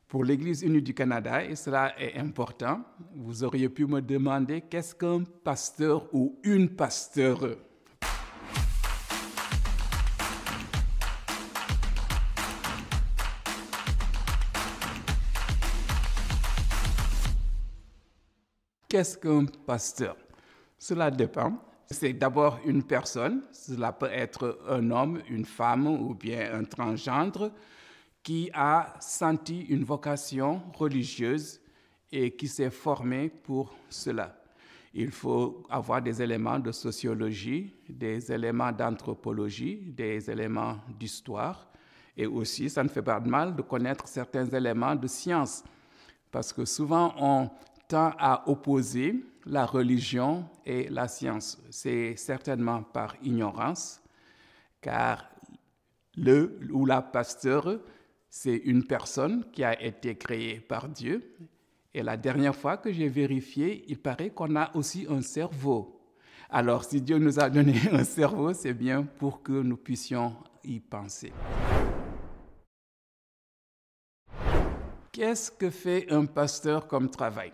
Pour l'Église unie du Canada, et cela est important, vous auriez pu me demander qu'est-ce qu'un pasteur ou une pasteure? Qu'est-ce qu'un pasteur? Cela dépend. C'est d'abord une personne, cela peut être un homme, une femme ou bien un transgendre qui a senti une vocation religieuse et qui s'est formé pour cela. Il faut avoir des éléments de sociologie, des éléments d'anthropologie, des éléments d'histoire et aussi, ça ne fait pas de mal de connaître certains éléments de science parce que souvent on tend à opposer la religion et la science. C'est certainement par ignorance, car le ou la pasteur, c'est une personne qui a été créée par Dieu. Et la dernière fois que j'ai vérifié, il paraît qu'on a aussi un cerveau. Alors, si Dieu nous a donné un cerveau, c'est bien pour que nous puissions y penser. Qu'est-ce que fait un pasteur comme travail?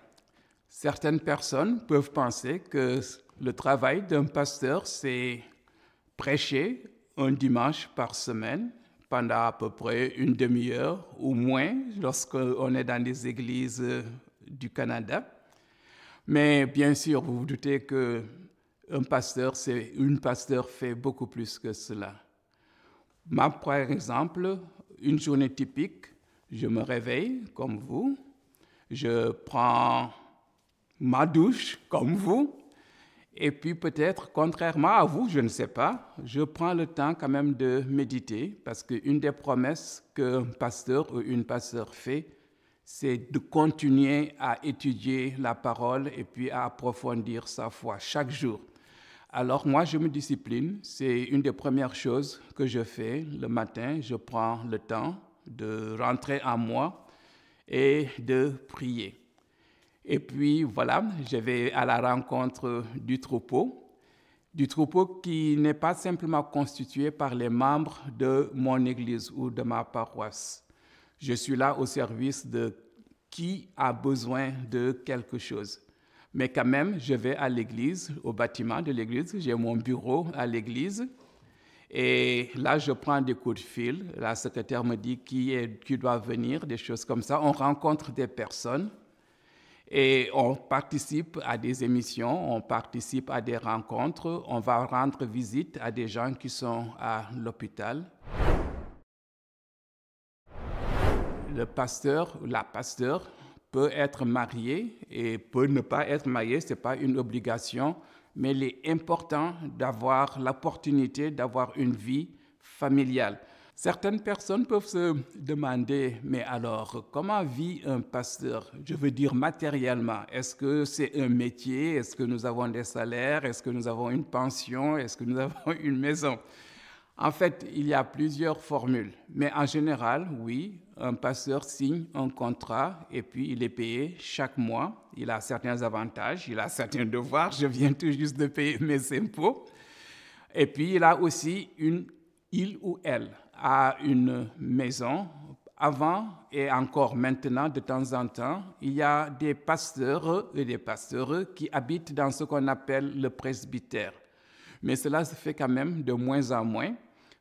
Certaines personnes peuvent penser que le travail d'un pasteur, c'est prêcher un dimanche par semaine pendant à peu près une demi-heure ou moins lorsqu'on est dans les églises du Canada. Mais bien sûr, vous vous doutez qu'un pasteur, une pasteur fait beaucoup plus que cela. Moi, par exemple, une journée typique, je me réveille comme vous, je prends ma douche, comme vous, et puis peut-être, contrairement à vous, je ne sais pas, je prends le temps quand même de méditer, parce qu'une des promesses qu'un pasteur ou une pasteur fait, c'est de continuer à étudier la parole et puis à approfondir sa foi chaque jour. Alors moi, je me discipline, c'est une des premières choses que je fais le matin, je prends le temps de rentrer en moi et de prier. Et puis voilà, je vais à la rencontre du troupeau qui n'est pas simplement constitué par les membres de mon église ou de ma paroisse. Je suis là au service de qui a besoin de quelque chose. Mais quand même, je vais à l'église, au bâtiment de l'église, j'ai mon bureau à l'église, et là, je prends des coups de fil. La secrétaire me dit qui doit venir, des choses comme ça. On rencontre des personnes. Et on participe à des émissions, on participe à des rencontres, on va rendre visite à des gens qui sont à l'hôpital. Le pasteur ou la pasteur peut être marié et peut ne pas être marié, ce n'est pas une obligation, mais il est important d'avoir l'opportunité d'avoir une vie familiale. Certaines personnes peuvent se demander, mais alors, comment vit un pasteur? Je veux dire matériellement. Est-ce que c'est un métier? Est-ce que nous avons des salaires? Est-ce que nous avons une pension? Est-ce que nous avons une maison? En fait, il y a plusieurs formules. Mais en général, oui, un pasteur signe un contrat et puis il est payé chaque mois. Il a certains avantages, il a certains devoirs. Je viens tout juste de payer mes impôts. Et puis, il a aussi il ou elle a une maison. Avant et encore maintenant, de temps en temps, il y a des pasteurs et des pasteurs qui habitent dans ce qu'on appelle le presbytère. Mais cela se fait quand même de moins en moins,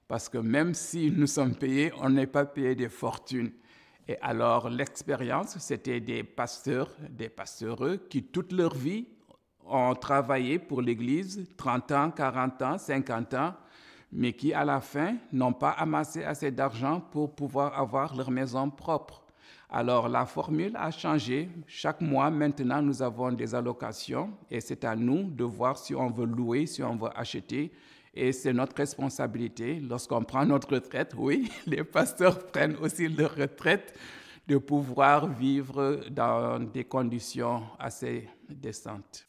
parce que même si nous sommes payés, on n'est pas payé des fortunes. Et alors, l'expérience, c'était des pasteurs, des pasteureux qui, toute leur vie, ont travaillé pour l'Église, 30 ans, 40 ans, 50 ans, mais qui, à la fin, n'ont pas amassé assez d'argent pour pouvoir avoir leur maison propre. Alors, la formule a changé. Chaque mois, maintenant, nous avons des allocations et c'est à nous de voir si on veut louer, si on veut acheter. Et c'est notre responsabilité, lorsqu'on prend notre retraite, oui, les pasteurs prennent aussi leur retraite, de pouvoir vivre dans des conditions assez décentes.